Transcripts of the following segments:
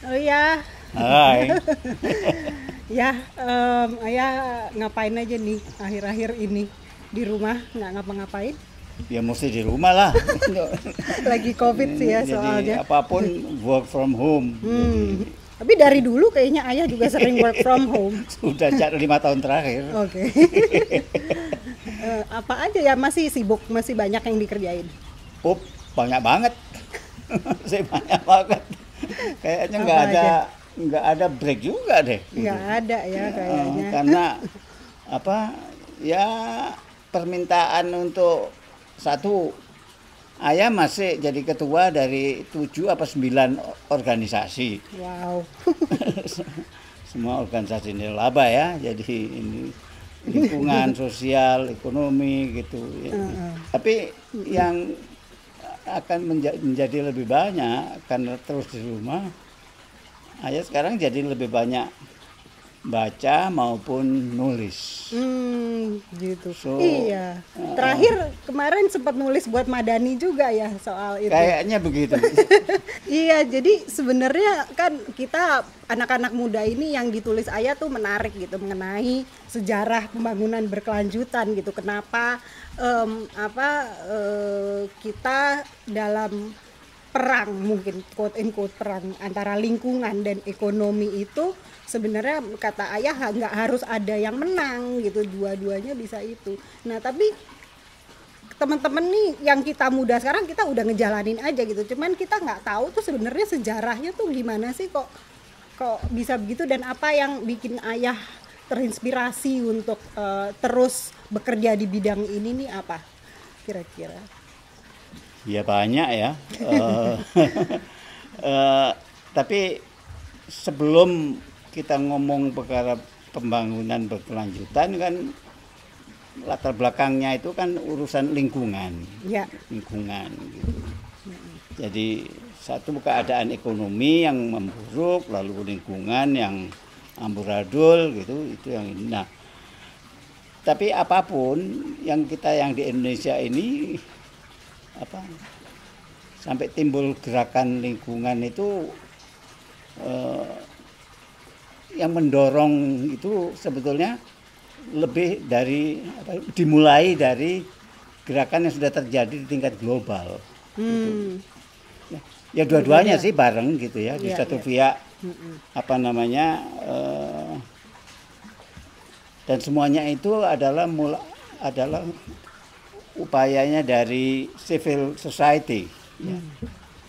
Oh iya, Hai. ya, ayah ngapain aja nih akhir-akhir ini di rumah nggak ngapa-ngapain? Ya mesti di rumah lah. Lagi COVID sih ya Jadi soalnya. apapun work from home. Hmm, Jadi tapi dari dulu kayaknya ayah juga sering work from home. sudah 5 tahun terakhir. Oke. Apa aja ya masih sibuk, masih banyak yang dikerjain. Up, banyak banget. Saya banyak banget. Kayaknya Apa aja? nggak ada break juga deh. Gitu. Nggak ada ya kayaknya. Karena apa? Ya permintaan untuk satu, ayah masih jadi ketua dari 7 apa 9 organisasi. Wow. Semua organisasi nirlaba ya, jadi ini lingkungan sosial, ekonomi gitu ya. Tapi yang akan menjadi lebih banyak karena terus di rumah, ayah sekarang jadi lebih banyak baca maupun nulis. Gitu. So, Iya. Terakhir kemarin sempat nulis buat Madani juga ya soal itu. kayaknya begitu. Iya, jadi sebenarnya kan kita anak-anak muda ini yang ditulis ayah tuh menarik gitu mengenai sejarah pembangunan berkelanjutan gitu. Kenapa kita dalam perang, mungkin quote and quote perang antara lingkungan dan ekonomi itu sebenarnya kata ayah nggak harus ada yang menang gitu, dua-duanya bisa itu. Nah tapi teman-teman nih yang kita muda sekarang kita udah ngejalanin aja gitu, cuman kita nggak tahu tuh sebenarnya sejarahnya tuh gimana sih, kok bisa begitu, dan apa yang bikin ayah terinspirasi untuk terus bekerja di bidang ini nih, apa kira-kira? Ya banyak ya. Tapi sebelum kita ngomong perkara pembangunan berkelanjutan kan latar belakangnya itu kan urusan lingkungan. Ya. Lingkungan gitu. Jadi satu keadaan ekonomi yang memburuk, lalu lingkungan yang amburadul gitu, itu yang ini. Nah, tapi apapun yang di Indonesia ini sampai timbul gerakan lingkungan itu yang mendorong itu sebetulnya lebih dari dimulai dari gerakan yang sudah terjadi di tingkat global. Gitu. Ya dua-duanya sih bareng gitu ya, di satu pihak dan semuanya itu adalah upayanya dari civil society, ya.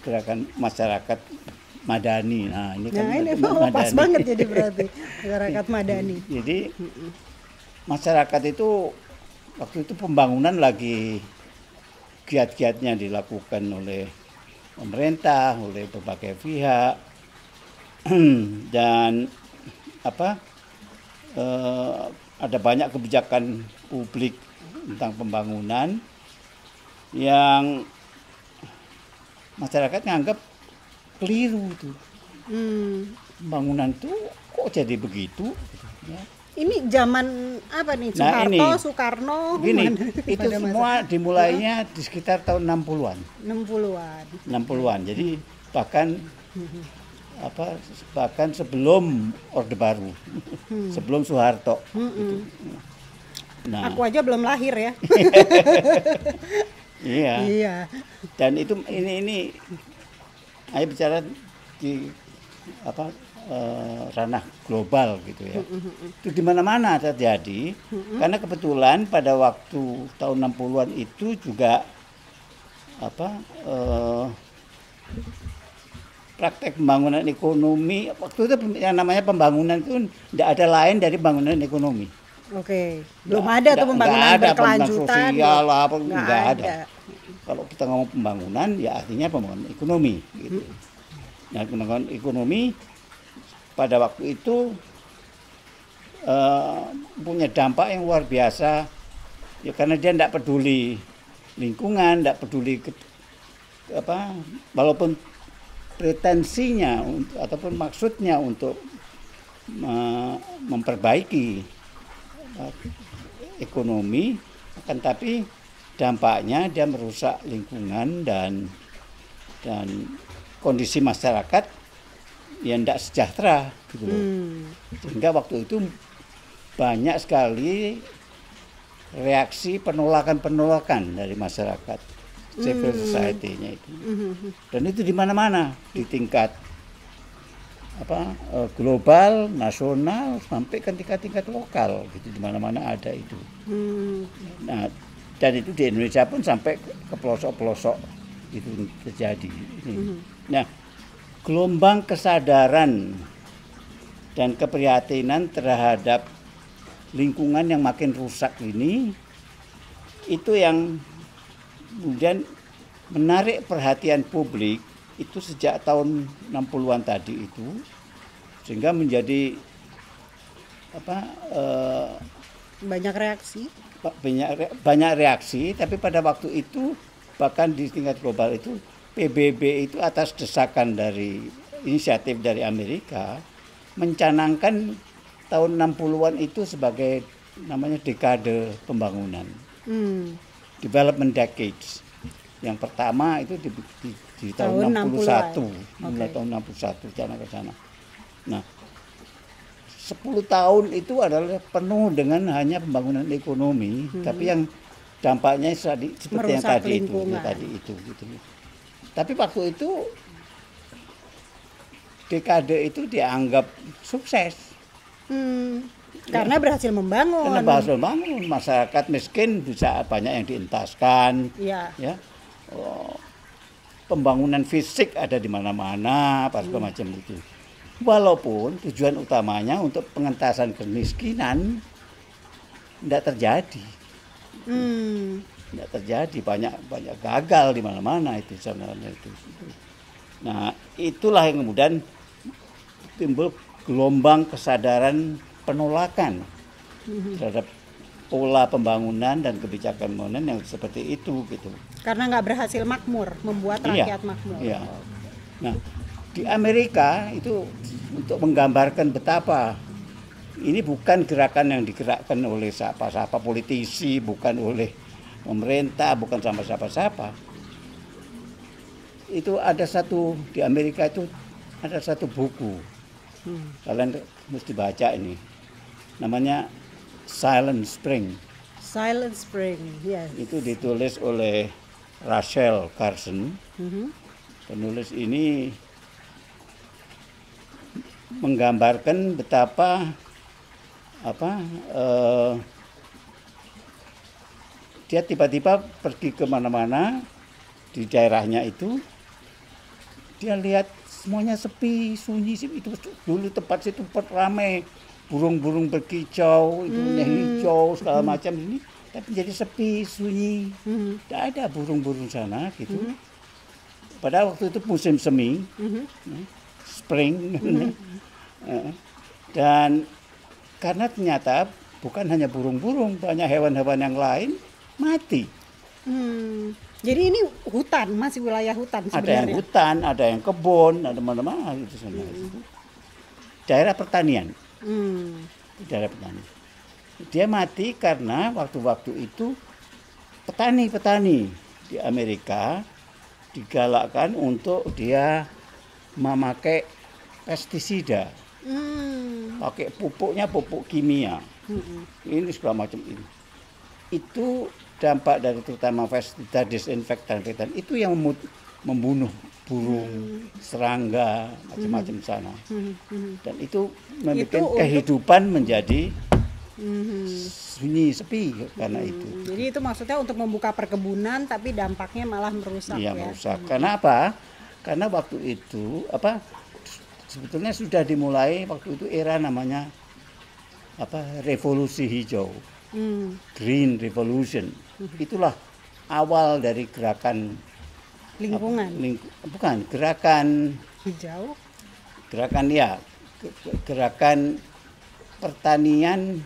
Gerakan masyarakat madani. Nah ini kan Nah ini pas madani. banget jadi berarti masyarakat madani. Jadi masyarakat itu waktu itu pembangunan lagi giat-giatnya dilakukan oleh pemerintah, oleh berbagai pihak, dan ada banyak kebijakan publik tentang pembangunan yang masyarakat nganggap keliru tuh. Pembangunan tuh kok jadi begitu? Ya. Ini zaman apa nih? Nah, Soeharto, ini, Soekarno, gini, mana? itu Pada semua dimulainya di sekitar tahun 60-an. 60-an. 60-an. Jadi bahkan sebelum Orde Baru. Sebelum Soeharto. Gitu. Nah, Aku aja belum lahir ya. iya. Iya. Dan itu ini ayo bicara di ranah global gitu ya. Itu di mana-mana terjadi karena kebetulan pada waktu tahun 60-an itu juga praktek pembangunan ekonomi waktu itu yang namanya pembangunan itu tidak ada lain dari pembangunan ekonomi. Oke. Belum ada tuh pembangunan Nggak ada berkelanjutan. sosial apa Nggak nggak ada. ada. Kalau kita ngomong pembangunan ya artinya pembangunan ekonomi gitu. Nah, pembangunan ekonomi pada waktu itu punya dampak yang luar biasa ya karena dia tidak peduli lingkungan, tidak peduli walaupun pretensinya ataupun maksudnya untuk memperbaiki ekonomi, akan tapi dampaknya dia merusak lingkungan dan kondisi masyarakat ya tidak sejahtera gitu loh. Sehingga waktu itu banyak sekali reaksi penolakan dari masyarakat, civil society-nya itu. Dan itu di mana-mana, di tingkat global, nasional, sampai ke tingkat lokal gitu, di mana-mana ada itu. Nah, dan itu di Indonesia pun sampai ke pelosok-pelosok itu terjadi. Nah, gelombang kesadaran dan keprihatinan terhadap lingkungan yang makin rusak ini itu yang kemudian menarik perhatian publik itu sejak tahun 60-an tadi itu, sehingga menjadi banyak reaksi, tapi pada waktu itu bahkan di tingkat global itu PBB itu atas desakan dari inisiatif dari Amerika mencanangkan tahun 60-an itu sebagai namanya dekade pembangunan. Development decades. Yang pertama itu di tahun 61, mulai tahun 61 ke sana. Nah, 10 tahun itu adalah penuh dengan hanya pembangunan ekonomi, tapi yang dampaknya seperti yang tadi itu gitu. Tapi waktu itu dekade itu dianggap sukses. Karena berhasil membangun. Karena berhasil membangun, masyarakat miskin bisa banyak yang dientaskan. Ya. Pembangunan fisik ada di mana-mana, segala macam itu. Walaupun tujuan utamanya untuk pengentasan kemiskinan tidak terjadi. Tidak terjadi, banyak gagal di mana-mana itu sebenarnya itu. Nah, itulah yang kemudian timbul gelombang kesadaran penolakan terhadap pola pembangunan dan kebijakan pembangunan yang seperti itu gitu. Karena nggak berhasil makmur, membuat rakyat makmur. Iya. Nah, di Amerika itu untuk menggambarkan betapa ini bukan gerakan yang digerakkan oleh siapa-siapa politisi, bukan oleh pemerintah, bukan sama siapa-siapa. Itu ada di Amerika itu ada satu buku. Kalian mesti baca ini. Namanya Silent Spring. Silent Spring, yes. Itu ditulis oleh Rachel Carson. Penulis ini menggambarkan betapa dia tiba-tiba pergi kemana-mana di daerahnya itu, dia lihat semuanya sepi, sunyi. Itu dulu tempat situ ramai, burung-burung berkicau, itu hijau segala macam ini, tapi jadi sepi, sunyi, tidak ada burung-burung sana gitu. Pada waktu itu musim semi, spring, dan karena ternyata bukan hanya burung-burung, banyak hewan-hewan yang lain mati. Jadi ini hutan, masih wilayah hutan sebenarnya. Ada yang hutan, ada yang kebun, ada mana-mana gitu sebenarnya. Daerah pertanian. Daerah pertanian. Dia mati karena waktu-waktu itu petani-petani di Amerika digalakkan untuk dia memakai pestisida. Pakai pupuknya pupuk kimia. Ini segala macam ini. Itu dampak dari terutama pestisida, disinfektan itu yang membunuh burung, serangga, macam-macam sana. Dan itu membuat kehidupan menjadi sunyi, sepi karena itu. Jadi itu maksudnya untuk membuka perkebunan, tapi dampaknya malah merusak. Iya, merusak. Karena apa? Karena waktu itu sebetulnya sudah dimulai waktu itu era namanya revolusi hijau. Green Revolution. Itulah awal dari gerakan lingkungan. Bukan, gerakan hijau. Gerakan pertanian.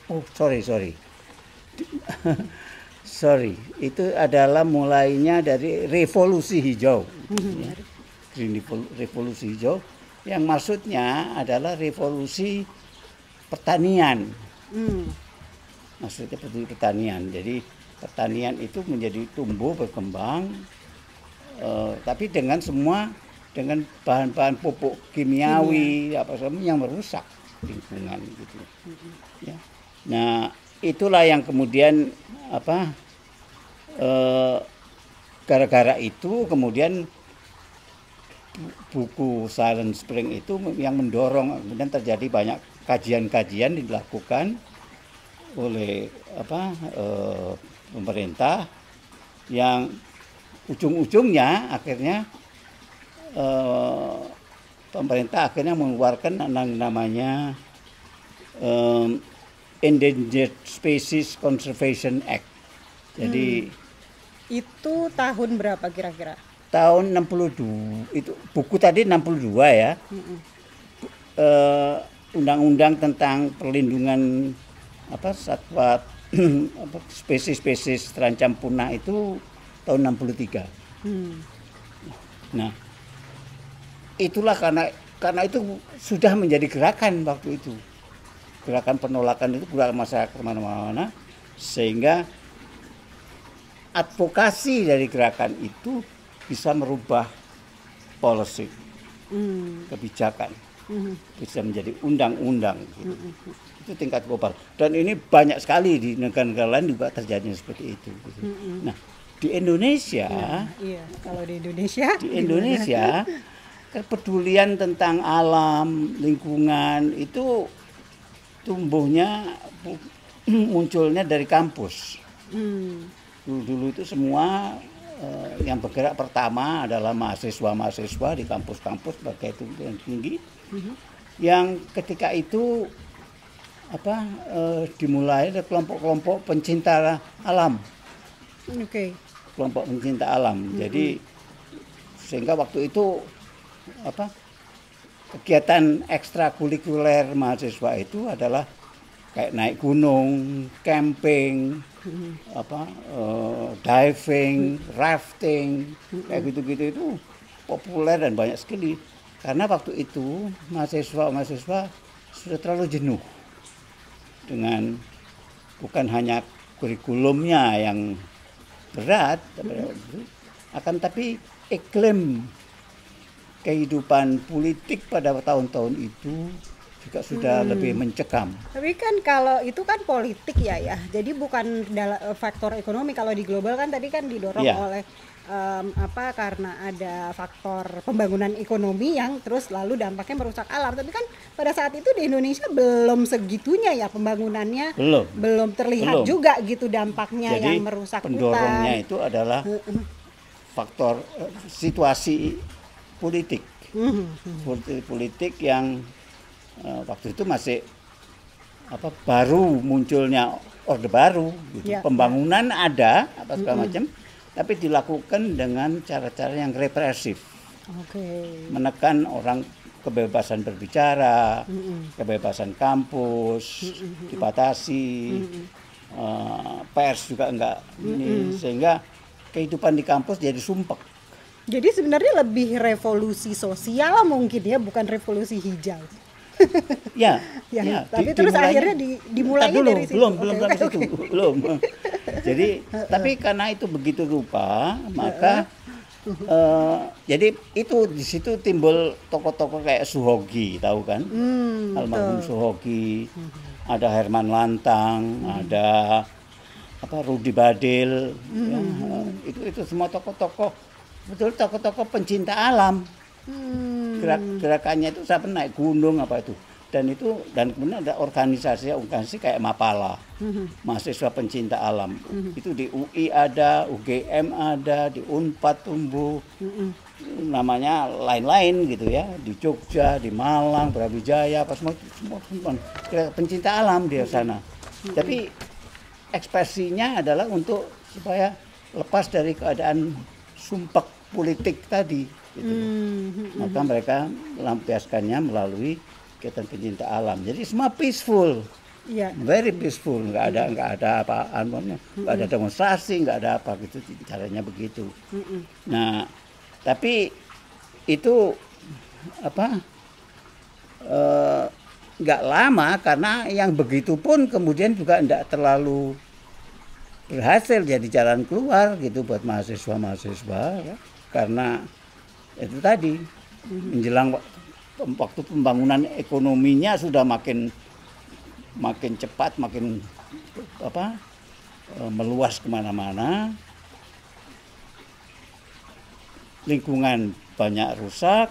Oh, sorry. Sorry, itu adalah mulainya dari revolusi hijau. Green Revolusi hijau yang maksudnya adalah revolusi pertanian. Maksudnya pertanian. Jadi pertanian itu menjadi tumbuh berkembang, tapi dengan semua dengan bahan-bahan pupuk kimiawi apa semua yang merusak lingkungan gitu. Ya. Nah, itulah yang kemudian gara-gara itu kemudian buku Silent Spring itu yang mendorong, kemudian terjadi banyak kajian-kajian dilakukan oleh pemerintah yang ujung-ujungnya akhirnya pemerintah akhirnya mengeluarkan namanya Endangered Species Conservation Act. Jadi itu tahun berapa kira-kira? Tahun 62, itu buku tadi 62 ya. Undang-undang tentang perlindungan satwa spesies-spesies terancam punah itu tahun 63. Nah, itulah karena itu sudah menjadi gerakan waktu itu. Gerakan penolakan itu gerakan masyarakat kemana-mana, sehingga advokasi dari gerakan itu bisa merubah policy, kebijakan, bisa menjadi undang-undang. Gitu. Itu tingkat global. Dan ini banyak sekali di negara-negara lain juga terjadi seperti itu. Gitu. Nah, di Indonesia, kalau di Indonesia, kepedulian tentang alam, lingkungan itu tumbuhnya, munculnya dari kampus. Dulu itu semua yang bergerak pertama adalah mahasiswa di kampus-kampus sebagai yang tinggi, yang ketika itu dimulai dari kelompok-kelompok pencinta alam. Kelompok pencinta alam. Jadi sehingga waktu itu kegiatan ekstrakurikuler mahasiswa itu adalah kayak naik gunung, camping, diving, rafting, kayak gitu-gitu itu populer dan banyak sekali. Karena waktu itu mahasiswa sudah terlalu jenuh dengan bukan hanya kurikulumnya yang berat, tapi iklim kehidupan politik pada tahun-tahun itu juga sudah lebih mencekam. Tapi kan kalau itu kan politik ya. Jadi bukan faktor ekonomi. Kalau di global kan tadi kan didorong oleh karena ada faktor pembangunan ekonomi yang terus lalu dampaknya merusak alam. Tapi kan pada saat itu di Indonesia belum segitunya ya pembangunannya. Belum terlihat juga gitu dampaknya. Jadi, yang merusak pendorongnya hutan. Itu adalah faktor situasi politik. Politik yang waktu itu masih baru munculnya Orde Baru gitu. Pembangunan ada segala macam, tapi dilakukan dengan cara-cara yang represif. Menekan orang, kebebasan berbicara, kebebasan kampus dibatasi, pers juga enggak ini, sehingga kehidupan di kampus jadi sumpek. Jadi sebenarnya lebih revolusi sosial mungkin ya, bukan revolusi hijau. Tapi terus akhirnya dimulainya dulu, dari situ. Belum. Jadi tapi karena itu begitu rupa, maka jadi itu di situ timbul tokoh-tokoh kayak Suhogi, tahu kan? Almarhum Suhogi, ada Herman Lantang, ada Rudi Badil, itu semua tokoh-tokoh, betul tokoh-tokoh pencinta alam. Gerakannya itu sampai naik gunung dan kemudian ada organisasi kayak Mapala, mahasiswa pencinta alam. Itu di UI ada, UGM ada, di Unpad tumbuh, namanya lain-lain gitu ya, di Jogja, di Malang, Brawijaya, semua pencinta alam di sana. Tapi ekspresinya adalah untuk supaya lepas dari keadaan sumpek politik tadi. Gitu. Maka mereka melampiaskannya melalui kegiatan pencinta alam. Jadi semua peaceful, very peaceful, nggak ada apa-apa, nggak ada demonstrasi, nggak ada apa gitu, caranya begitu. Nah, tapi itu nggak lama karena yang begitu pun kemudian juga nggak terlalu berhasil jadi jalan keluar gitu buat mahasiswa ya. Karena itu tadi menjelang waktu pembangunan ekonominya sudah makin cepat, makin meluas kemana-mana, lingkungan banyak rusak,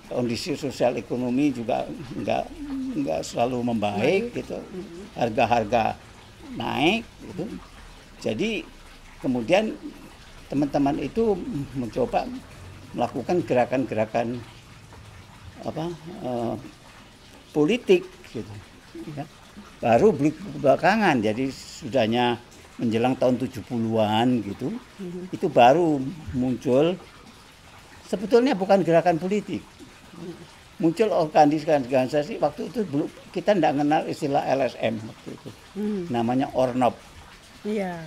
kondisi sosial ekonomi juga nggak selalu membaik gitu, harga-harga naik gitu. Jadi kemudian teman-teman itu mencoba melakukan gerakan-gerakan politik gitu ya. Baru belakangan, jadi sudahnya menjelang tahun 70-an gitu, itu baru muncul, sebetulnya bukan gerakan politik, muncul organisasi. Waktu itu kita tidak kenal istilah LSM waktu itu, namanya ORNOP. Iya.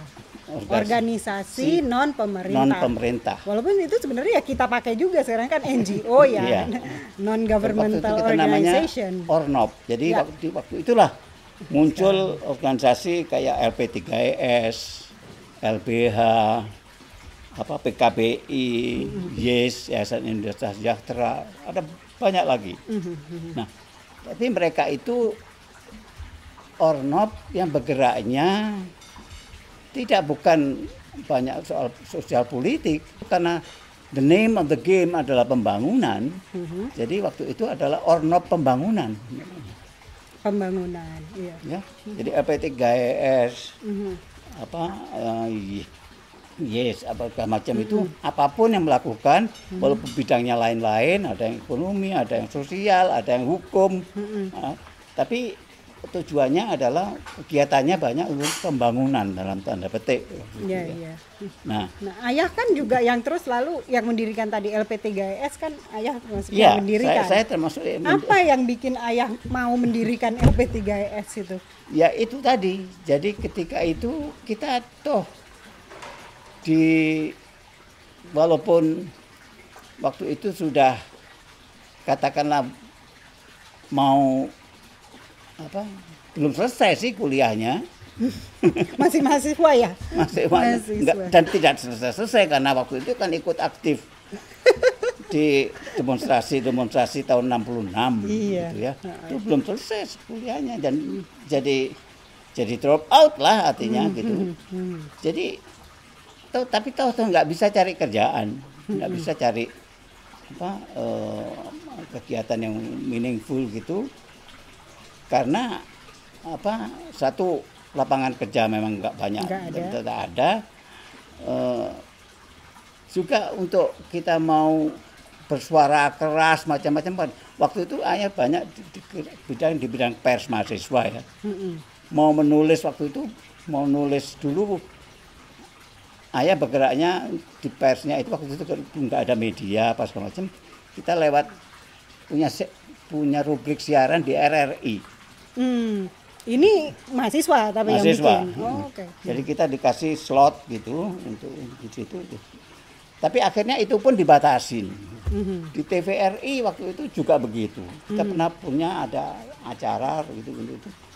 Organisasi non pemerintah. Walaupun itu sebenarnya ya kita pakai juga sekarang kan NGO ya, iya. Non governmental organization. ORNOP. Jadi ya. waktu itulah muncul organisasi kayak LP3IS, LBH, PKBI, YES, Yayasan Indonesia Sejahtera, ada banyak lagi. Nah, tapi mereka itu ORNOP yang bergeraknya bukan banyak soal sosial politik, karena the name of the game adalah pembangunan. Jadi waktu itu adalah ORNOP pembangunan. Iya. Ya, jadi LP3IS, yes, macam itu, apapun yang melakukan, walaupun bidangnya lain-lain, ada yang ekonomi, ada yang sosial, ada yang hukum, tapi tujuannya adalah kegiatannya banyak untuk pembangunan dalam tanda petik. Iya, iya. Nah, ayah kan juga yang terus lalu yang mendirikan tadi LP3IS kan ayah termasuk yang mendirikan. Saya termasuk. Apa yang bikin ayah mau mendirikan LP3IS itu? Ya itu tadi. Jadi ketika itu kita walaupun waktu itu sudah katakanlah mau belum selesai sih kuliahnya. Masih mahasiswa ya? Masih enggak, dan tidak selesai karena waktu itu kan ikut aktif di demonstrasi tahun 66 iya. gitu ya. Itu belum selesai kuliahnya dan jadi drop out lah artinya gitu. Jadi tapi nggak bisa cari kerjaan, nggak bisa cari kegiatan yang meaningful gitu. Karena satu, lapangan kerja memang nggak banyak, tidak ada. Juga untuk kita mau bersuara keras macam-macam. Waktu itu ayah banyak di bidang pers mahasiswa ya. Mau menulis waktu itu, mau nulis dulu, ayah bergeraknya di persnya itu waktu itu nggak ada media pas macam. Kita lewat punya rubrik siaran di RRI. Ini mahasiswa tapi yang bikin. Okay. Jadi kita dikasih slot gitu untuk di situ. Tapi akhirnya itu pun dibatasin. Di TVRI waktu itu juga begitu. Kita pernah punya ada acara gitu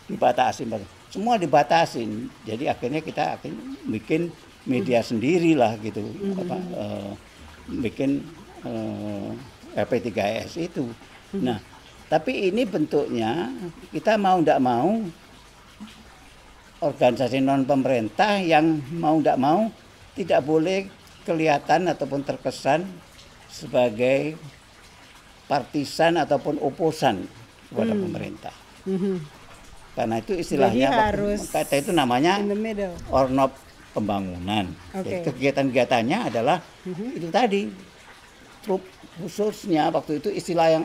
dibatasin. Semua dibatasin. Jadi akhirnya kita bikin media sendiri lah gitu. Bikin LP3IS itu. Nah, tapi ini bentuknya kita mau tidak mau organisasi non pemerintah yang mau tidak mau tidak boleh kelihatan ataupun terkesan sebagai partisan ataupun oposan kepada pemerintah. Karena itu istilahnya kata itu namanya ORNOP pembangunan. Jadi kegiatan-kegiatannya adalah itu tadi. Khususnya waktu itu istilah yang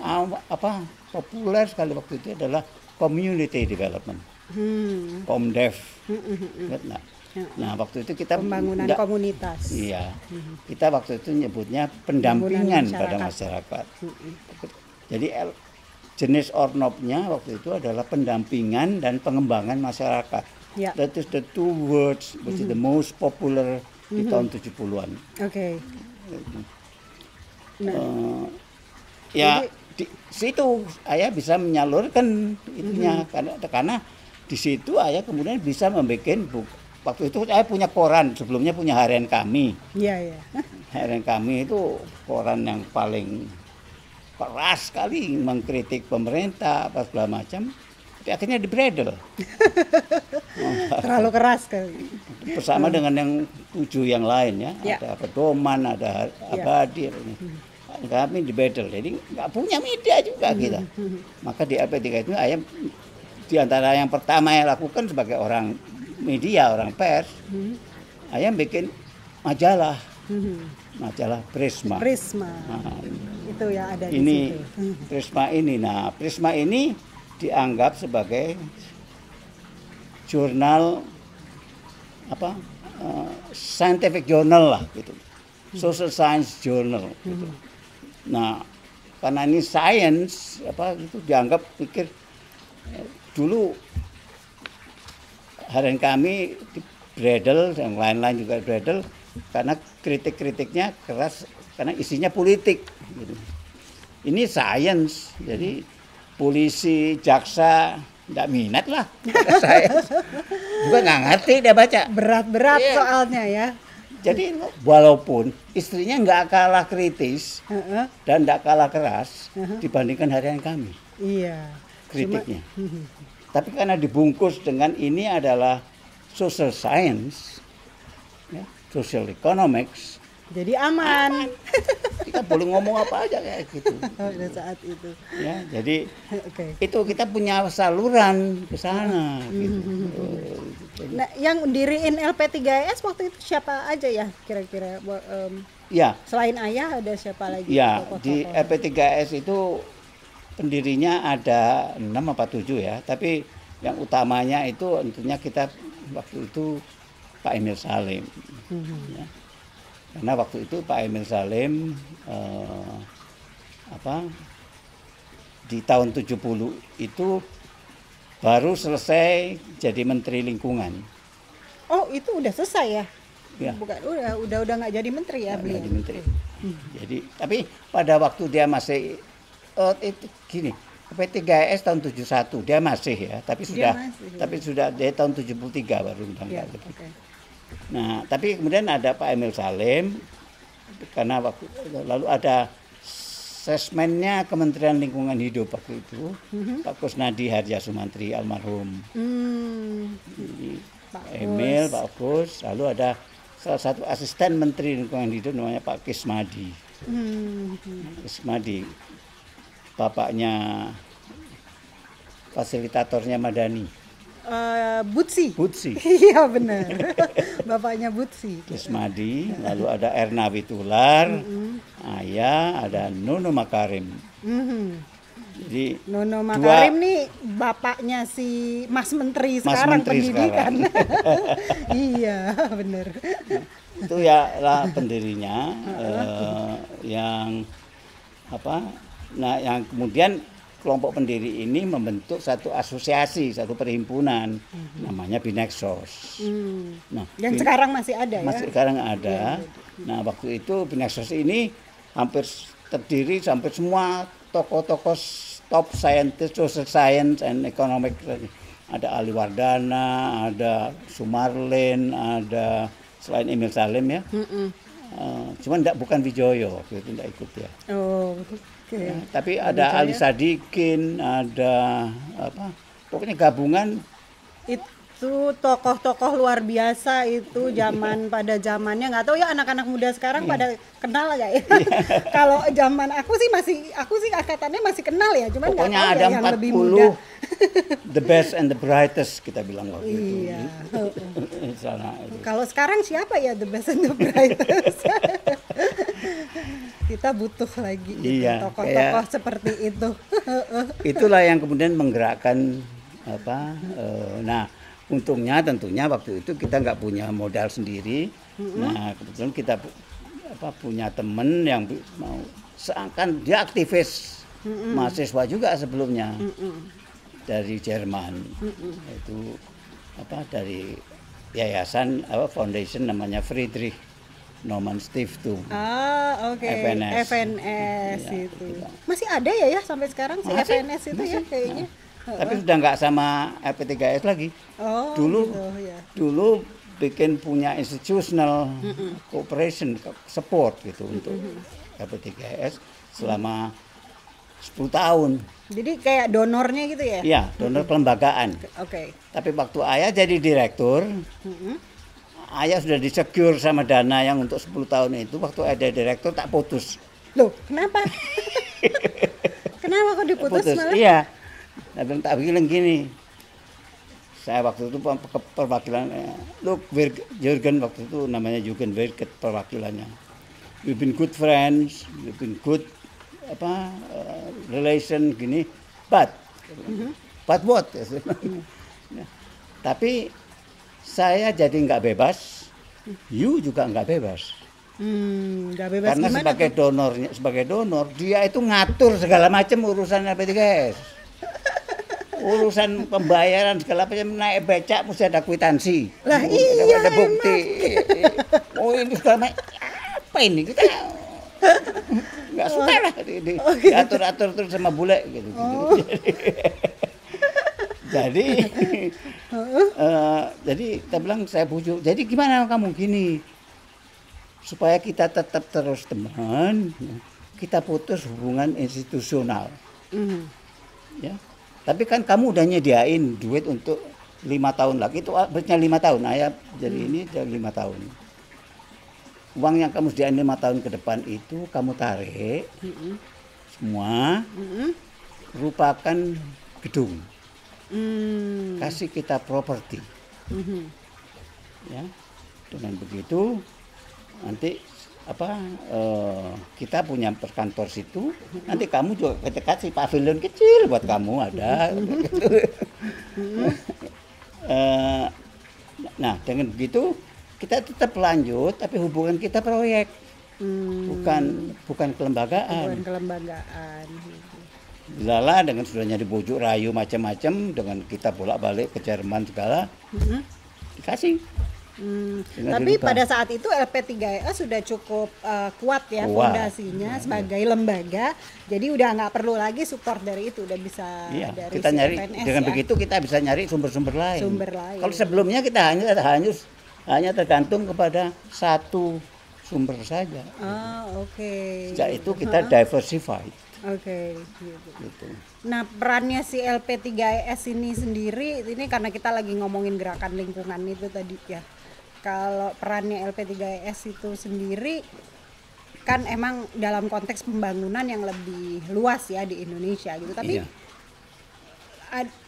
populer sekali waktu itu adalah community development, Komdev. Nah waktu itu kita pembangunan komunitas. Iya, kita waktu itu nyebutnya pendampingan pada masyarakat. Jadi jenis ORNOP-nya waktu itu adalah pendampingan dan pengembangan masyarakat. That is the two words which is the most popular di tahun 70-an. Oke. Ya di situ ayah bisa menyalurkan itunya karena di situ ayah kemudian bisa membuat waktu itu saya punya koran, sebelumnya punya harian kami. Iya. harian kami itu koran yang paling keras sekali mengkritik pemerintah apa segala macam, tapi akhirnya dibredel. Terlalu keras kali. Bersama dengan yang 7 yang lain ya, Ya. ada Pedoman, ada Abadi. Kami dibedel, jadi nggak punya media juga kita. Maka di LP3 itu ayam di antara yang pertama yang lakukan sebagai orang media, orang pers, ayam bikin majalah, majalah Prisma. Prisma. Nah, Itu ya ada di ini situ. Prisma ini. Nah, Prisma ini dianggap sebagai jurnal apa? Scientific journal lah gitu. Social science journal gitu. Nah, karena ini science apa itu dianggap pikir dulu harian kami di bredel, yang lain-lain juga bredel karena kritik-kritiknya keras karena isinya politik gitu. Ini science, jadi polisi, jaksa nggak minat lah. Saya juga nggak ngerti dia baca. Berat-berat Iya. soalnya ya. Jadi walaupun istrinya nggak kalah kritis Heeh. dan nggak kalah keras dibandingkan harian kami Iya. kritiknya. Tapi karena dibungkus dengan ini adalah social science, ya, social economics, Jadi aman. kita boleh ngomong apa aja kayak gitu. Pada saat itu. Ya, jadi Oke. itu kita punya saluran ke sana. Gitu. Nah, yang diriin LP3S waktu itu siapa aja ya kira-kira? Ya, Selain ayah ada siapa lagi? ya tokoh-tokoh? di LP3S itu pendirinya ada 6 apa 7 ya, tapi yang utamanya itu tentunya kita waktu itu Pak Emil Salim. Ya. Karena waktu itu Pak Emil Salim di tahun 70 itu baru selesai jadi Menteri Lingkungan. Oh, itu udah selesai ya? Ya. Bukan, udah nggak jadi menteri ya beliau. Jadi menteri. Jadi tapi pada waktu dia masih itu gini, P3S tahun 71 dia masih ya, tapi sudah dia tahun 73 baru undang Ya, gitu. oke. Nah, tapi kemudian ada Pak Emil Salim karena waktu lalu ada sesmennya Kementerian Lingkungan Hidup waktu itu, Pak Kusnadi Harja Sumantri almarhum. Jadi, Pak Emil, Pak Kus, lalu ada salah satu asisten Menteri Lingkungan Hidup namanya Pak Kismadi. Kismadi, bapaknya fasilitatornya Madani. Butsi. Butsi. Iya benar. Bapaknya Butsi. Kismadi, lalu ada Erna Witular, Ayah, ada Nono Makarim. Jadi Nono Makarim nih bapaknya si Mas Menteri Mas sekarang Menteri pendidikan. Iya benar. itu ya lah pendirinya yang apa? Nah, yang kemudian kelompok pendiri ini membentuk satu asosiasi, satu perhimpunan, namanya Binexos. Nah, Yang sekarang masih ada ya? masih sekarang ada. Nah, waktu itu Binexos ini hampir terdiri sampai semua tokoh-tokoh top scientist, social science and economic. Ada Ali Wardana, ada Sumarlin, ada selain Emil Salim ya. Cuman bukan Wijoyo, waktu itu tidak ikut ya. Oh, oke. Ya, tapi ada Ali Sadikin, ada apa? Pokoknya gabungan. Itu tokoh-tokoh luar biasa itu pada zamannya, nggak tahu ya anak-anak muda sekarang pada kenal nggak ya? Kalau zaman aku sih angkatannya masih kenal ya, cuman nggak Pokoknya tahu ada ya yang lebih muda. 40 the best and the brightest kita bilang waktu Iya. itu. Sana itu. Kalau sekarang siapa ya the best and the brightest? Kita butuh lagi gitu, Iya, tokoh-tokoh seperti itu. Itulah yang kemudian menggerakkan apa? Nah, untungnya tentunya waktu itu kita nggak punya modal sendiri. Nah, kebetulan kita punya teman yang mau seakan dia aktivis mahasiswa juga sebelumnya dari Jerman. Itu dari yayasan foundation namanya Friedrich Naumann Stiftung. Oke. FNS. FNS Ya, itu. kita. Masih ada ya sampai sekarang si Masih, FNS itu ya kayaknya. Tapi sudah nggak sama LP3S lagi. Oh, Dulu gitu, ya. dulu bikin punya institutional cooperation support gitu untuk LP3S selama 10 tahun. Jadi kayak donornya gitu ya? Iya, donor kelembagaan. Oke. Tapi waktu ayah jadi direktur, ayah sudah disecure sama dana yang untuk 10 tahun itu. Waktu ada direktur tak putus. Loh, kenapa? Kenapa kok diputus malah? Iya. Tak bilang gini. Saya waktu itu perwakilan, Jurgen waktu itu namanya Jurgen Wirket perwakilannya. We've been good friends, we've been good relation gini, but what? Nah, tapi saya jadi nggak bebas, you juga nggak bebas. Nggak bebas karena gimana? Sebagai donor, dia itu ngatur segala macam urusan LP3S. Urusan pembayaran segala macam, naik becak mesti ada kwitansi. Lah iya, ada bukti. Oh ini segala macam. Apa ini kita nggak suka lah diatur-atur terus sama bule gitu. Jadi kita bilang, saya bujuk. Jadi gimana kamu gini? Supaya kita tetap terus teman, kita putus hubungan institusional. Ya. Tapi kan kamu udah nyediain duit untuk 5 tahun lagi, itu harusnya 5 tahun. Ayah jadi ini udah 5 tahun. Uang yang kamu sediain 5 tahun ke depan itu kamu tarik semua, rupakan gedung, kasih kita properti. Ya, dengan begitu nanti kita punya perkantor situ, nanti kamu juga kita kasih pavilion kecil buat kamu ada. Nah dengan begitu kita tetap lanjut, tapi hubungan kita proyek, bukan kelembagaan. Bukan kelembagaan. Lala dengan sudahnya dibujuk rayu macam-macam, dengan kita bolak-balik ke Jerman segala, dikasih. Tapi pada saat itu LP3S sudah cukup kuat ya fondasinya sebagai lembaga, jadi udah nggak perlu lagi support dari itu, udah bisa dari kita nyari CFNS, dengan ya? begitu kita bisa nyari sumber-sumber lain. Kalau sebelumnya kita hanya tergantung kepada satu sumber saja. Sejak itu kita diversified. Gitu. Nah perannya si LP3S ini sendiri, ini karena kita lagi ngomongin gerakan lingkungan itu tadi ya. Kalau perannya LP3S itu sendiri kan emang dalam konteks pembangunan yang lebih luas ya di Indonesia gitu. Tapi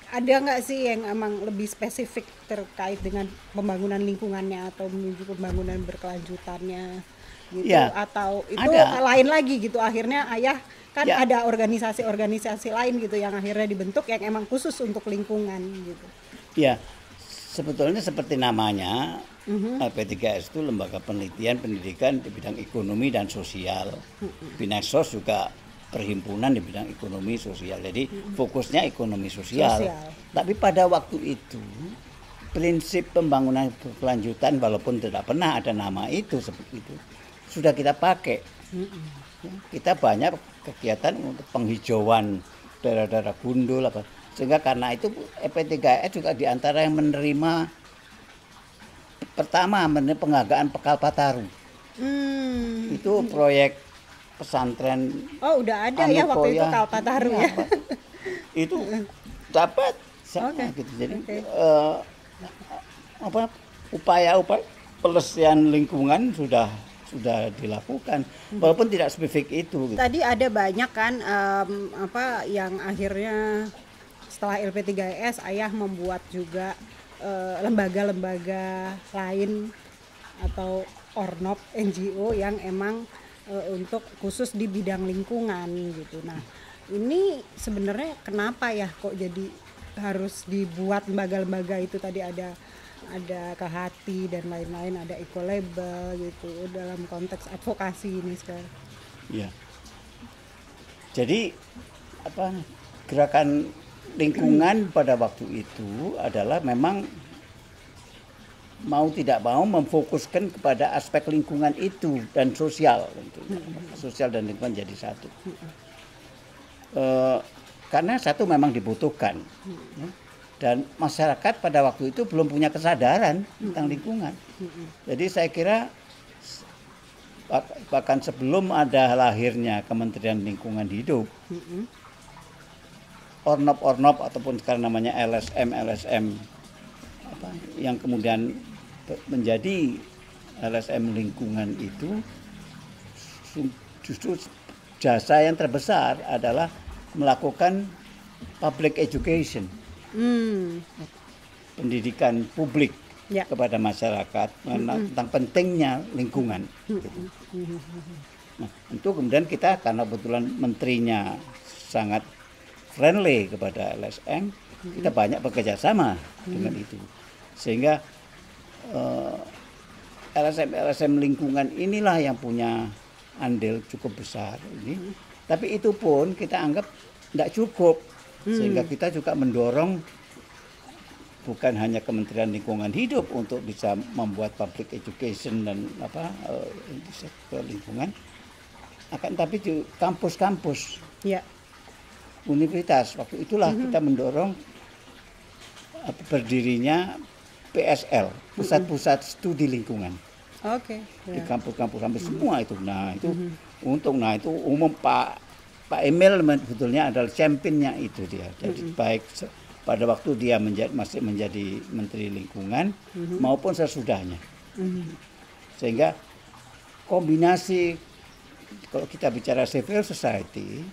ada nggak sih yang emang lebih spesifik terkait dengan pembangunan lingkungannya atau menuju pembangunan berkelanjutannya gitu? Atau itu lain lagi gitu? Akhirnya ayah kan ada organisasi-organisasi lain gitu yang akhirnya dibentuk yang emang khusus untuk lingkungan gitu. Ya, sebetulnya seperti namanya, LP3S itu lembaga penelitian pendidikan di bidang ekonomi dan sosial. Bineksos juga perhimpunan di bidang ekonomi sosial. Jadi fokusnya ekonomi sosial. Tapi pada waktu itu prinsip pembangunan berkelanjutan, walaupun tidak pernah ada nama itu seperti itu, sudah kita pakai. Kita banyak kegiatan untuk penghijauan daerah-daerah gundul apa. Sehingga karena itu LP3S juga diantara yang menerima pertama penghargaan Pekal Pataru. Itu proyek pesantren. Oh udah ada ya waktu itu Kalpataru ya. Itu dapat gitu. Jadi upaya-upaya pelestarian lingkungan sudah dilakukan, walaupun tidak spesifik itu. Gitu. Tadi ada banyak kan yang akhirnya setelah LP3S ayah membuat juga lembaga-lembaga lain atau ornop NGO yang emang untuk khusus di bidang lingkungan gitu. Nah ini sebenarnya kenapa ya kok jadi harus dibuat lembaga-lembaga itu? Tadi ada Kehati dan lain-lain, ada Ecolabel gitu dalam konteks advokasi ini sekarang. Iya. Jadi gerakan lingkungan pada waktu itu adalah memang mau tidak mau memfokuskan kepada aspek lingkungan itu dan sosial tentunya. Sosial dan lingkungan jadi satu. Karena satu memang dibutuhkan. dan masyarakat pada waktu itu belum punya kesadaran tentang lingkungan. Jadi saya kira bahkan sebelum ada lahirnya Kementerian Lingkungan Hidup, ornop ataupun sekarang namanya LSM yang kemudian menjadi LSM lingkungan itu, justru jasa yang terbesar adalah melakukan public education, pendidikan publik kepada masyarakat tentang pentingnya lingkungan. Nah, itu kemudian kita karena kebetulan menterinya sangat friendly kepada LSM, kita banyak bekerja sama dengan itu, sehingga LSM lingkungan inilah yang punya andil cukup besar ini. Tapi itu pun kita anggap tidak cukup, sehingga kita juga mendorong bukan hanya Kementerian Lingkungan Hidup untuk bisa membuat public education dan di sektor lingkungan, akan tapi di kampus-kampus, universitas. Waktu itulah kita mendorong berdirinya PSL, pusat-pusat studi lingkungan. Di kampus-kampus hampir semua itu. Nah itu itu umum Pak Emil sebetulnya adalah championnya itu dia. Jadi baik pada waktu dia masih menjadi Menteri Lingkungan maupun sesudahnya. Sehingga kombinasi, kalau kita bicara civil society,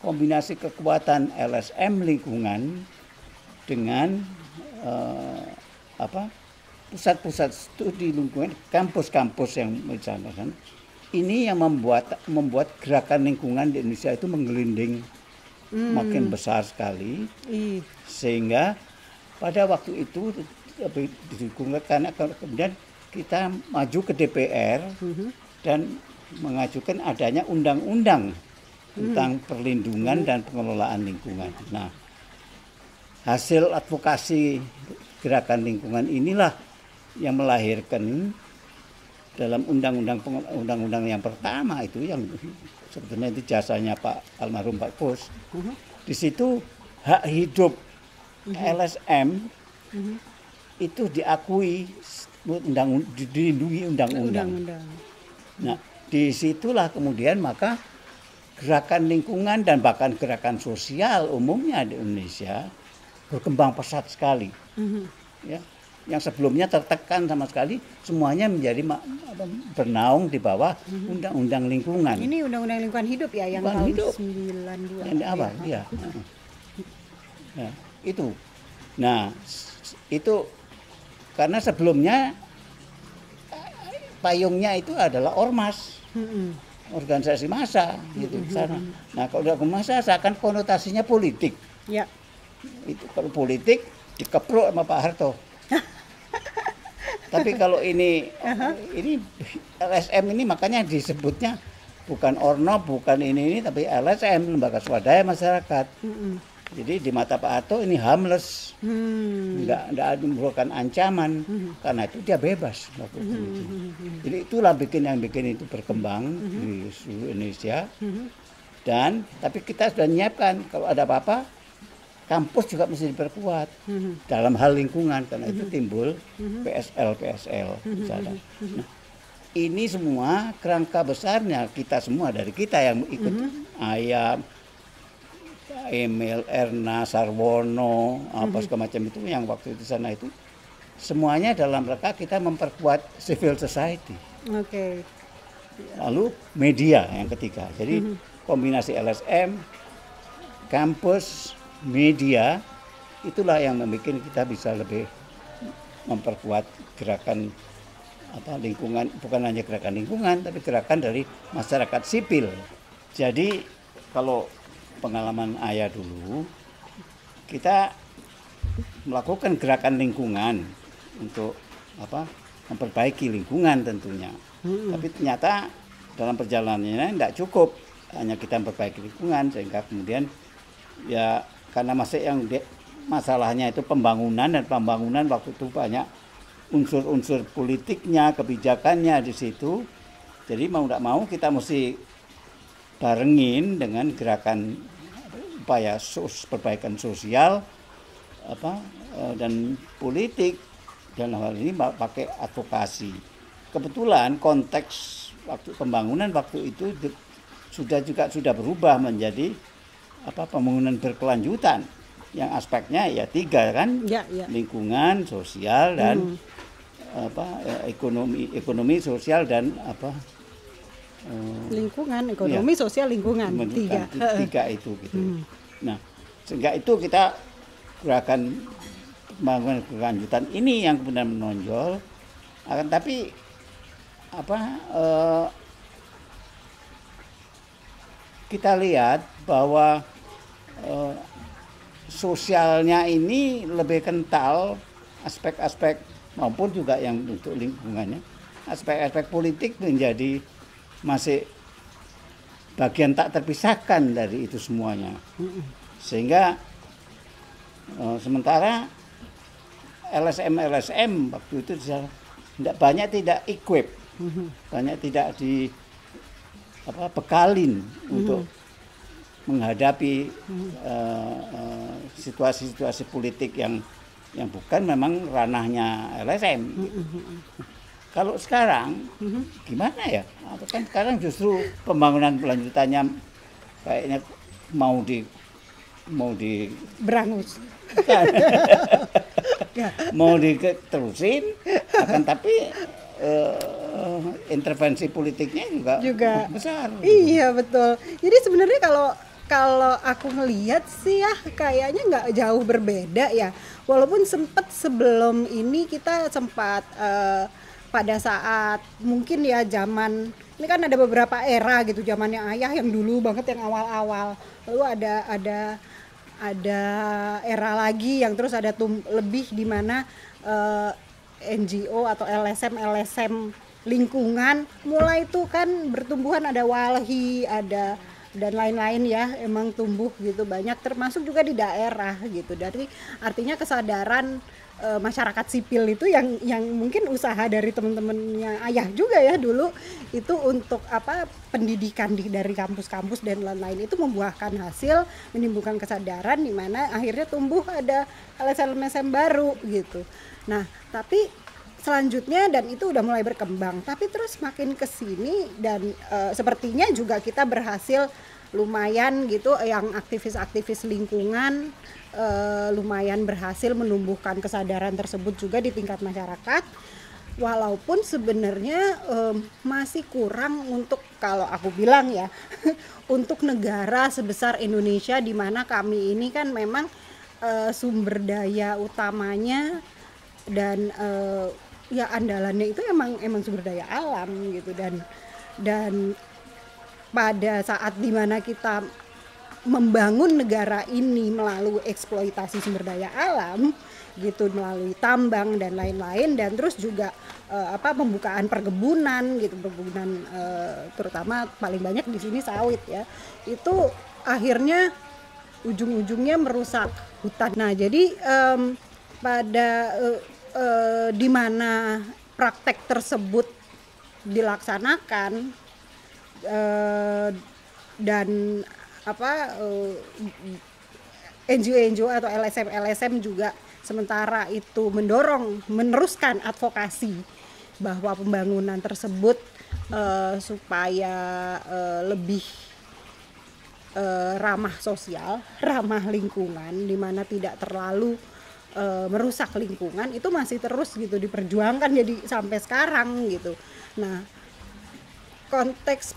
kombinasi kekuatan LSM lingkungan dengan pusat-pusat studi lingkungan, kampus-kampus yang misalkan ini yang membuat gerakan lingkungan di Indonesia itu menggelinding makin besar sekali, sehingga pada waktu itu didukung karena kemudian kita maju ke DPR dan mengajukan adanya undang-undang tentang perlindungan dan pengelolaan lingkungan. Nah, hasil advokasi gerakan lingkungan inilah yang melahirkan dalam undang-undang yang pertama itu, yang sebetulnya itu jasanya Pak almarhum Pak Kus. Di situ hak hidup LSM itu diakui, dilindungi undang-undang. Nah, disitulah kemudian maka gerakan lingkungan dan bahkan gerakan sosial umumnya di Indonesia berkembang pesat sekali. Ya, yang sebelumnya tertekan sama sekali, semuanya menjadi bernaung di bawah undang-undang lingkungan. Ini undang-undang lingkungan hidup ya, yang tahun 92. Yang awal, ya. Nah, itu. Nah, itu karena sebelumnya payungnya itu adalah ormas, organisasi massa gitu sana. Nah, kalau udah massa seakan konotasinya politik. Ya. Itu kalau politik dikeprok sama Pak Harto. Tapi kalau ini LSM ini makanya disebutnya bukan ornop, bukan ini tapi LSM, lembaga swadaya masyarakat. Jadi di mata Pak Harto ini harmless, nggak ada merupakan ancaman, karena itu dia bebas. Jadi itulah yang bikin itu berkembang di seluruh Indonesia. Dan tapi kita sudah menyiapkan kalau ada apa-apa, kampus juga mesti diperkuat dalam hal lingkungan, karena itu timbul PSL misalnya. Nah, ini semua kerangka besarnya kita semua, dari kita yang ikut Ayam, Emil, Erna, Sarwono, apa segala macam itu yang waktu itu sana itu semuanya dalam rangka kita memperkuat civil society. Lalu media yang ketiga. Jadi kombinasi LSM, kampus, media, itulah yang membuat kita bisa lebih memperkuat gerakan lingkungan, bukan hanya gerakan lingkungan tapi gerakan dari masyarakat sipil. Jadi kalau pengalaman ayah dulu, kita melakukan gerakan lingkungan untuk memperbaiki lingkungan tentunya. Tapi ternyata dalam perjalanannya tidak cukup hanya kita memperbaiki lingkungan, sehingga kemudian ya karena masalahnya itu pembangunan, dan pembangunan waktu itu banyak unsur-unsur politiknya, kebijakannya di situ. Jadi mau tidak mau kita mesti barengin dengan gerakan upaya perbaikan sosial dan politik dalam hal ini pakai advokasi. Kebetulan konteks waktu pembangunan waktu itu sudah berubah menjadi pembangunan berkelanjutan yang aspeknya ya 3 kan, lingkungan, sosial dan ekonomi sosial dan lingkungan, ekonomi, sosial, lingkungan, 3 itu gitu. Nah, sehingga itu kita gerakan pembangunan berkelanjutan ini yang kemudian menonjol. Akan tapi kita lihat bahwa sosialnya ini lebih kental, aspek-aspek maupun juga yang untuk lingkungannya, aspek-aspek politik menjadi masih bagian tak terpisahkan dari itu semuanya. Sehingga sementara LSM waktu itu banyak tidak equip, banyak tidak bekalin untuk menghadapi situasi-situasi politik yang bukan memang ranahnya LSM. Kalau sekarang gimana ya? Kan sekarang justru pembangunan berkelanjutannya kayaknya mau di berangus. Mau diterusin, akan tapi intervensi politiknya juga besar. Iya betul. Jadi sebenarnya kalau aku ngelihat sih ya kayaknya nggak jauh berbeda ya. Walaupun sebelum ini kita sempat pada saat mungkin ya zaman ini kan ada beberapa era gitu, zamannya ayah yang dulu banget yang awal-awal. Lalu ada era lagi yang terus ada lebih di mana NGO atau LSM lingkungan mulai itu kan bertumbuhan, ada Walhi, ada dan lain-lain ya, emang tumbuh gitu banyak, termasuk juga di daerah gitu. Dari artinya kesadaran masyarakat sipil itu yang mungkin usaha dari teman-temannya ayah juga ya dulu itu untuk pendidikan dari kampus-kampus dan lain-lain itu membuahkan hasil, menimbulkan kesadaran di mana akhirnya tumbuh ada LSM baru gitu. Nah, tapi selanjutnya dan itu udah mulai berkembang, tapi terus makin kesini dan sepertinya juga kita berhasil lumayan gitu, yang aktivis-aktivis lingkungan lumayan berhasil menumbuhkan kesadaran tersebut juga di tingkat masyarakat, walaupun sebenarnya masih kurang untuk, kalau aku bilang ya untuk negara sebesar Indonesia di mana kami ini kan memang sumber daya utamanya dan ya andalannya itu emang sumber daya alam gitu, dan pada saat dimana kita membangun negara ini melalui eksploitasi sumber daya alam gitu, melalui tambang dan lain-lain, dan terus juga pembukaan perkebunan gitu, perkebunan terutama paling banyak di sini sawit ya, itu akhirnya ujung-ujungnya merusak hutan. Nah jadi pada di mana praktek tersebut dilaksanakan dan NGO atau LSM juga sementara itu meneruskan advokasi bahwa pembangunan tersebut supaya lebih ramah sosial, ramah lingkungan, di mana tidak terlalu merusak lingkungan, itu masih terus gitu diperjuangkan jadi sampai sekarang gitu. Nah, konteks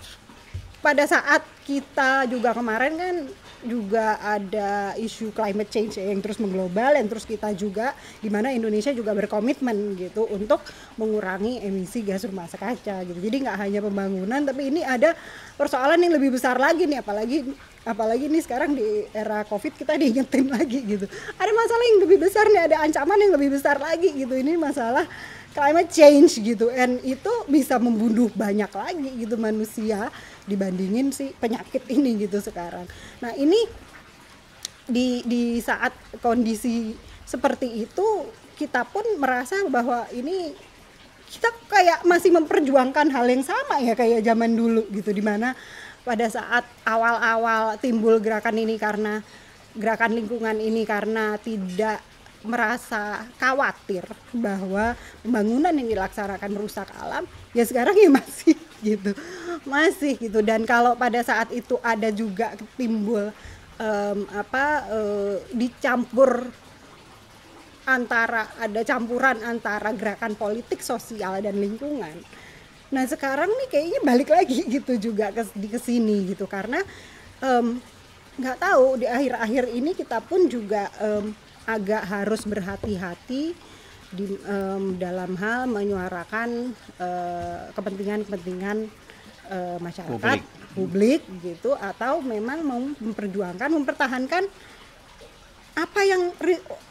pada saat kita juga kemarin kan juga ada isu climate change yang terus mengglobal, dan terus kita juga di mana Indonesia juga berkomitmen gitu untuk mengurangi emisi gas rumah kaca gitu. Jadi nggak hanya pembangunan, tapi ini ada persoalan yang lebih besar lagi nih, apalagi nih sekarang di era Covid kita diingetin lagi gitu. Ada masalah yang lebih besar nih, ada ancaman yang lebih besar lagi gitu. Ini masalah climate change gitu, and itu bisa membunuh banyak lagi gitu manusia dibandingin si penyakit ini gitu sekarang. Nah ini di saat kondisi seperti itu kita pun merasa bahwa ini kita kayak masih memperjuangkan hal yang sama ya kayak zaman dulu gitu, dimana pada saat awal-awal timbul gerakan ini, karena gerakan lingkungan ini karena tidak merasa khawatir bahwa pembangunan yang dilaksanakan merusak alam, ya sekarang ya masih gitu. Dan kalau pada saat itu ada juga timbul dicampur ada campuran antara gerakan politik, sosial dan lingkungan. Nah sekarang nih kayaknya balik lagi gitu juga ke sini gitu, karena nggak tahu di akhir-akhir ini kita pun juga agak harus berhati-hati dalam hal menyuarakan kepentingan masyarakat publik gitu, atau memang mau mempertahankan apa yang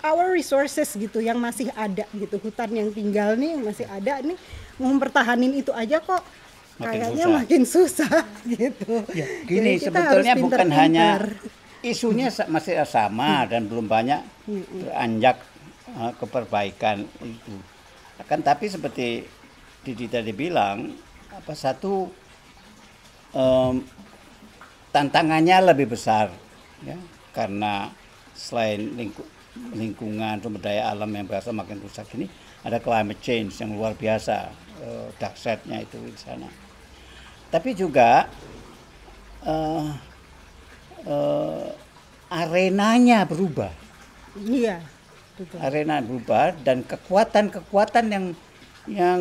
our resources gitu yang masih ada gitu, hutan yang tinggal nih yang masih ada nih, mau mempertahanin itu aja kok kayaknya makin susah gitu. Ya, gini sebetulnya bukan hanya isunya masih sama dan belum banyak beranjak ke perbaikan itu. Akan tapi seperti Didi tadi bilang, tantangannya lebih besar ya, karena selain lingkungan sumber daya alam yang biasa makin rusak ini, ada climate change yang luar biasa, dahsyatnya itu di sana. Tapi juga arenanya berubah. Iya, betul. Arena berubah dan kekuatan yang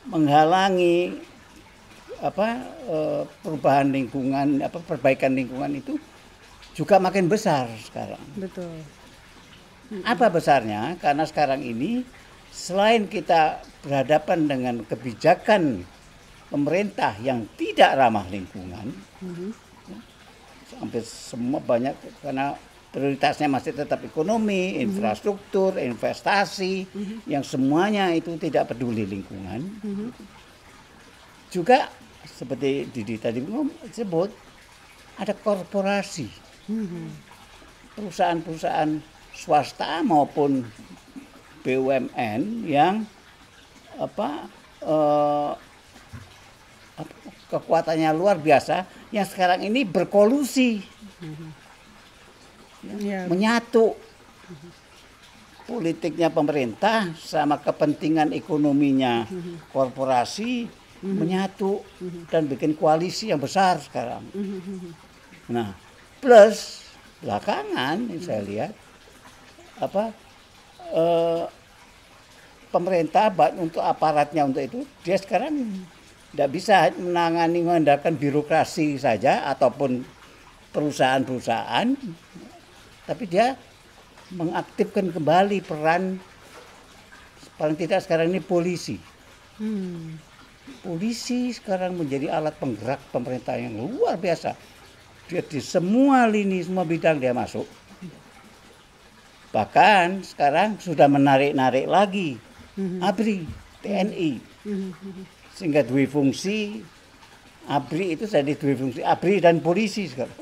menghalangi perubahan lingkungan, perbaikan lingkungan itu juga makin besar sekarang. Betul. Apa besarnya? Karena sekarang ini selain kita berhadapan dengan kebijakan pemerintah yang tidak ramah lingkungan, hampir semua banyak, karena prioritasnya masih tetap ekonomi, infrastruktur, investasi, yang semuanya itu tidak peduli lingkungan. Juga seperti Didi tadi sebut, ada korporasi, perusahaan-perusahaan swasta maupun BUMN yang kekuatannya luar biasa, yang sekarang ini berkolusi, menyatu politiknya pemerintah sama kepentingan ekonominya korporasi, menyatu dan bikin koalisi yang besar sekarang. Nah, plus belakangan saya lihat pemerintah untuk aparatnya untuk itu, dia sekarang tidak bisa mengandalkan birokrasi saja ataupun perusahaan-perusahaan, tapi dia mengaktifkan kembali peran, paling tidak sekarang ini polisi. Polisi sekarang menjadi alat penggerak pemerintah yang luar biasa. Dia di semua lini, semua bidang dia masuk. Bahkan sekarang sudah menarik-narik lagi ABRI, TNI. Sehingga dua fungsi ABRI itu jadi dua fungsi ABRI dan polisi sekarang.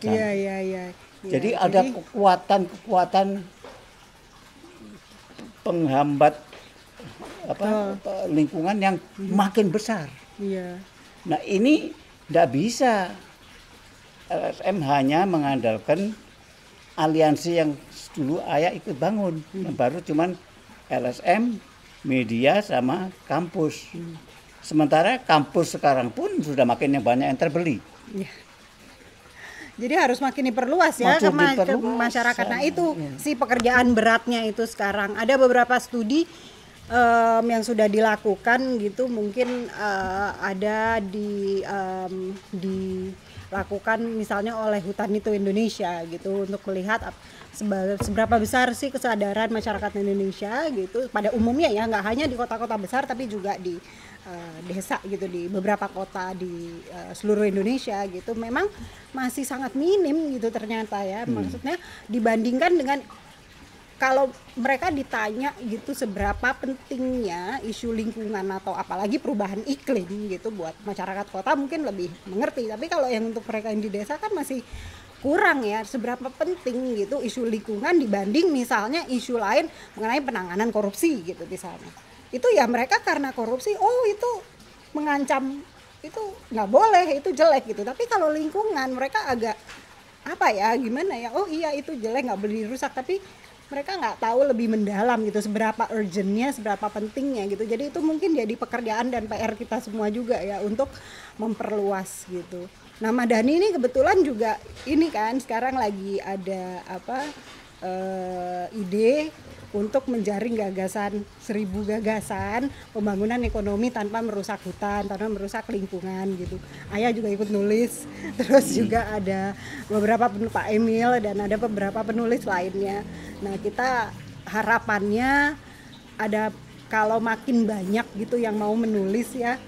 Iya. Jadi ada kekuatan penghambat lingkungan yang makin besar. Iya. Nah ini tidak bisa LSM hanya mengandalkan aliansi yang dulu ayah ikut bangun, yang baru cuman LSM, media sama kampus. Sementara kampus sekarang pun sudah makin banyak yang terbeli. Ya. Jadi harus makin diperluas ya ke masyarakat. Nah itu si pekerjaan beratnya itu sekarang. Ada beberapa studi yang sudah dilakukan gitu, mungkin ada dilakukan misalnya oleh Hutan Itu Indonesia gitu, untuk melihat seberapa besar sih kesadaran masyarakat Indonesia gitu pada umumnya ya, nggak hanya di kota-kota besar tapi juga di desa gitu, di beberapa kota di seluruh Indonesia gitu. Memang masih sangat minim gitu ternyata ya. Maksudnya dibandingkan dengan kalau mereka ditanya gitu seberapa pentingnya isu lingkungan atau apalagi perubahan iklim gitu buat masyarakat kota mungkin lebih mengerti, tapi kalau yang untuk mereka yang di desa kan masih kurang ya, seberapa penting gitu isu lingkungan dibanding misalnya isu lain mengenai penanganan korupsi gitu di sana. Itu ya mereka karena korupsi, oh itu mengancam, itu nggak boleh, itu jelek gitu. Tapi kalau lingkungan mereka agak apa ya, gimana ya, oh iya itu jelek nggak boleh dirusak, tapi mereka nggak tahu lebih mendalam gitu seberapa urgentnya, seberapa pentingnya gitu. Jadi itu mungkin jadi pekerjaan dan PR kita semua juga ya untuk memperluas gitu. Nah Madani ini kebetulan juga ini kan sekarang lagi ada ide untuk menjaring gagasan 1000 gagasan pembangunan ekonomi tanpa merusak hutan, tanpa merusak lingkungan gitu. Ayah juga ikut nulis, terus juga ada beberapa Pak Emil dan ada beberapa penulis lainnya. Nah kita harapannya ada kalau makin banyak gitu yang mau menulis ya,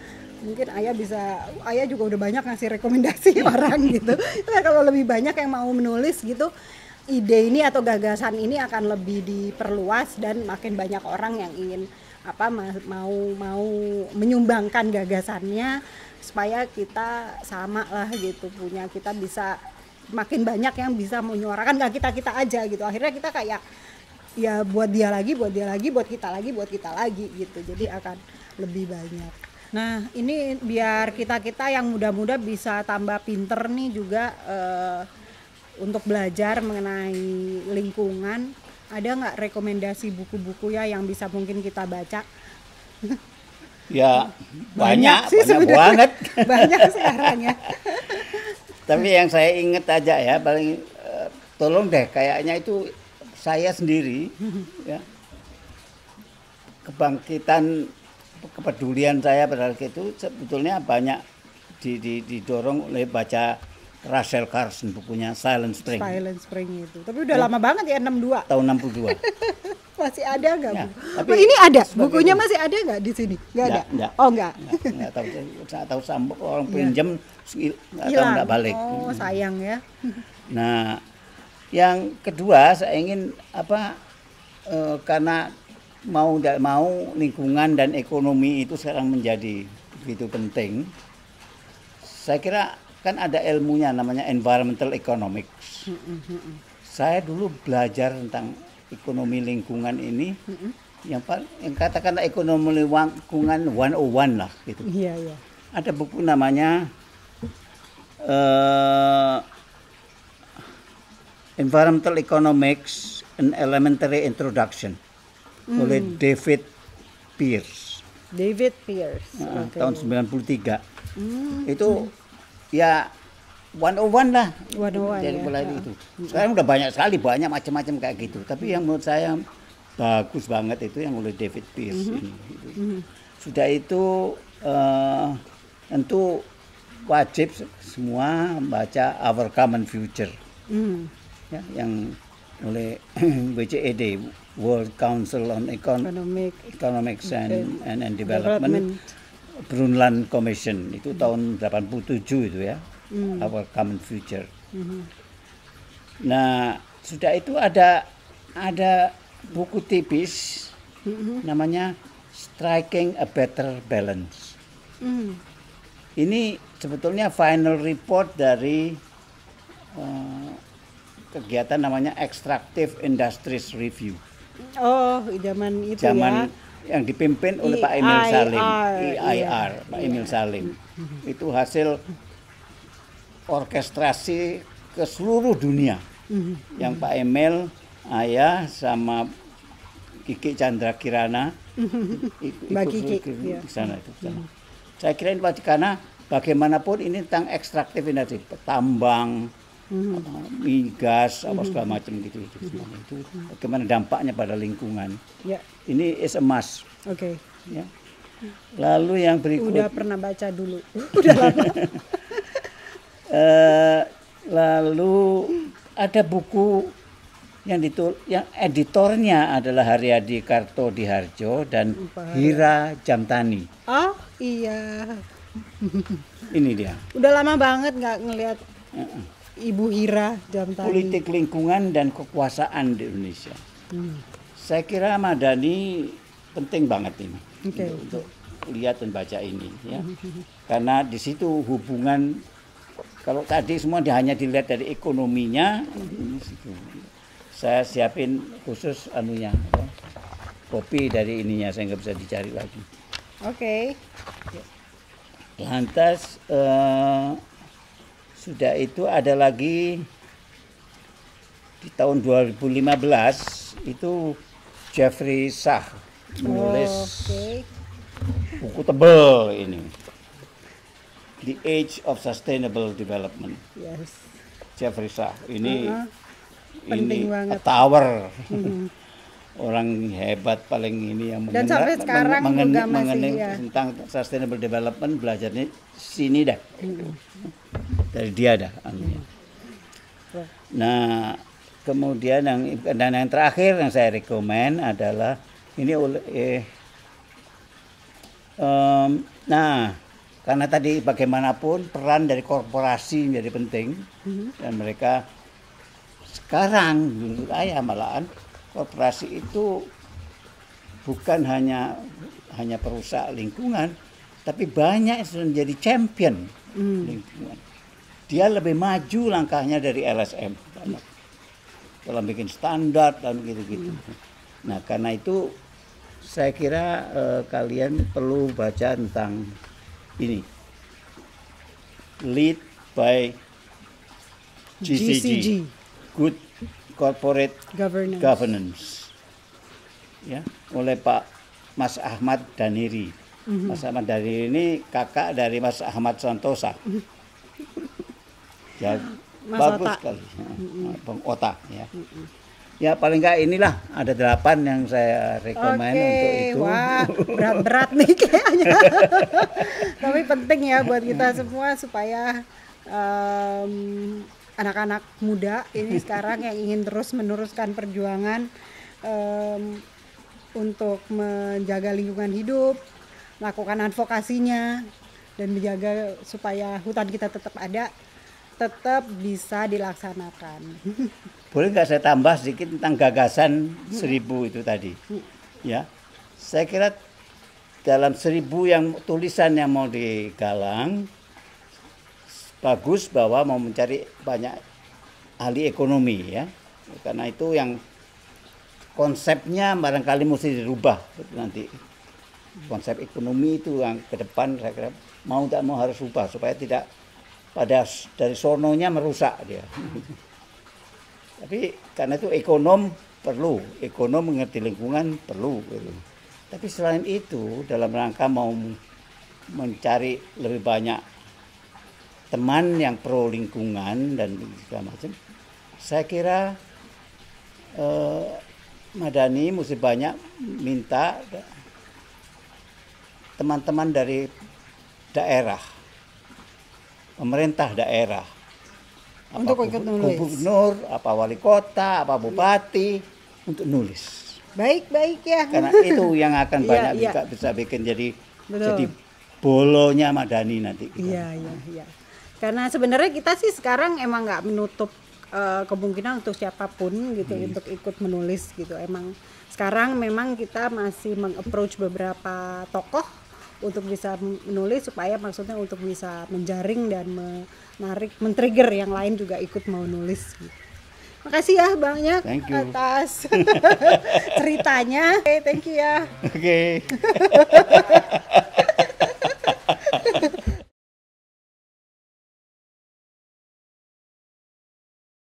mungkin ayah juga udah banyak ngasih rekomendasi orang gitu. Nah, kalau lebih banyak yang mau menulis gitu, ide ini atau gagasan ini akan lebih diperluas dan makin banyak orang yang ingin mau menyumbangkan gagasannya supaya kita sama lah gitu, kita bisa makin banyak yang bisa menyuarakan, nggak kita aja gitu. Akhirnya kita kayak ya buat dia lagi, buat kita lagi gitu. Jadi akan lebih banyak. Nah ini biar kita yang muda-muda bisa tambah pinter nih juga untuk belajar mengenai lingkungan. Ada nggak rekomendasi buku-buku ya yang bisa mungkin kita baca? Ya banyak banget. Banyak sekarang ya. Tapi yang saya ingat aja ya paling tolong deh kayaknya itu saya sendiri ya, kebangkitan kepedulian saya pada itu sebetulnya banyak didorong oleh baca Rachel Carson, bukunya Silent Spring. Silent Spring itu. Tapi udah lama banget ya, 62. Tahun 62. Masih ada nggak ya, Bu? tapi ini ada bukunya itu. Masih ada nggak di sini? Nggak ada. Enggak. Oh nggak. Nggak tahu. Saya tahu sambok orang pinjam nggak tahu nggak balik. Oh sayang ya. Nah, yang kedua saya ingin karena mau tidak mau lingkungan dan ekonomi itu sekarang menjadi begitu penting. Saya kira kan ada ilmunya namanya environmental economics. Saya dulu belajar tentang ekonomi lingkungan ini, yang katakanlah ekonomi lingkungan 101 lah gitu. Iya. Ada buku namanya Environmental Economics, an Elementary Introduction oleh David Pearce. Okay. Tahun 93. Itu ya 101 lah. 101 jadi ya. mulai itu. Sekarang udah banyak sekali, banyak macam-macam kayak gitu. Tapi yang menurut saya bagus banget itu yang oleh David Pearce ini. Gitu. Sudah itu tentu wajib semua baca Our Common Future. Ya, yang oleh WCED, World Council on Economics and Development. Brundtland Commission itu tahun 87 itu ya, Our Common Future. Nah sudah itu ada buku tipis namanya Striking a Better Balance. Ini sebetulnya final report dari kegiatan namanya Extractive Industries Review. Oh zaman itu ya. Yang dipimpin oleh Pak Emil Salim, EIR, Pak Emil Salim. Itu hasil orkestrasi ke seluruh dunia. Yang Pak Emil, ayah sama Kiki Chandra Kirana Mbak Kiki di sana itu. Saya kira ini karena bagaimanapun ini tentang ekstraktif industri, tambang, migas, apa segala macam gitu. Itu bagaimana dampaknya pada lingkungan. Ya. Ini is a must. Oke. Ya. Lalu yang berikut. Udah pernah baca dulu. Udah lama. Lalu ada buku yang editornya adalah Haryadi Kartodiharjo dan Hira Jamtani. Oh iya. Ini dia. Udah lama banget nggak ngelihat Ibu Hira Jamtani. Politik lingkungan dan kekuasaan di Indonesia. Saya kira Madani penting banget ini untuk lihat dan baca ini, ya. Karena di situ hubungan, kalau tadi semua hanya dilihat dari ekonominya, ini situ. Saya siapin khusus kopi dari ininya, saya nggak bisa dicari lagi. Oke. Lantas sudah itu ada lagi di tahun 2015 itu Jeffrey Sachs menulis Oke. buku tebal ini, The Age of Sustainable Development. Yes. Jeffrey Sachs ini Penting ini banget. a tower. Orang hebat paling ini yang Dan sampai sekarang juga masih, mengenai ya. tentang sustainable development, belajarnya sini dah. Dari dia dah anunya. Nah, kemudian yang terakhir yang saya rekomen adalah ini nah, karena tadi bagaimanapun peran dari korporasi menjadi penting, dan mereka sekarang menurut saya malahan korporasi itu bukan hanya perusak lingkungan, tapi banyak yang sudah menjadi champion lingkungan. Dia lebih maju langkahnya dari LSM banyak dalam bikin standar dan gitu-gitu. Nah, karena itu saya kira kalian perlu baca tentang ini, Lead by GCG. Good Corporate Governance, ya, oleh Pak Mas Ahmad Daniri. Mas Ahmad Daniri ini kakak dari Mas Ahmad Santosa. Ya, Mas bagus Ota. sekali, Bang Ota. Ya, ya paling nggak inilah ada 8 yang saya rekomen untuk itu. Wah, berat-berat nih kayaknya. Tapi penting ya buat kita semua supaya anak-anak muda ini sekarang yang ingin terus meneruskan perjuangan untuk menjaga lingkungan hidup, melakukan advokasinya, dan menjaga supaya hutan kita tetap ada, tetap bisa dilaksanakan. Boleh nggak saya tambah sedikit tentang gagasan 1000 itu tadi? Ya, saya kira dalam 1000 yang tulisan yang mau digalang, bagus bahwa mau mencari banyak ahli ekonomi ya, karena itu yang konsepnya barangkali mesti dirubah nanti. Konsep ekonomi itu yang ke depan saya kira mau tak mau harus rubah supaya tidak pada dari sononya merusak dia. Tapi karena itu ekonom mengerti lingkungan perlu gitu. Tapi selain itu dalam rangka mau mencari lebih banyak teman yang pro lingkungan dan segala macam, saya kira Madani mesti banyak minta teman-teman dari daerah, pemerintah daerah, Untuk ikut nulis. gubernur, apa wali kota, apa bupati, untuk nulis. Baik ya. Karena itu yang akan banyak bisa bikin jadi bolonya Madani nanti. Iya. Karena sebenarnya kita sih sekarang emang nggak menutup kemungkinan untuk siapapun gitu untuk ikut menulis gitu. Emang sekarang memang kita masih meng-approach beberapa tokoh untuk bisa menulis supaya maksudnya untuk bisa menjaring dan men-trigger yang lain juga ikut mau nulis gitu. Makasih ya banyak atas ceritanya. Thank you ya. Oke.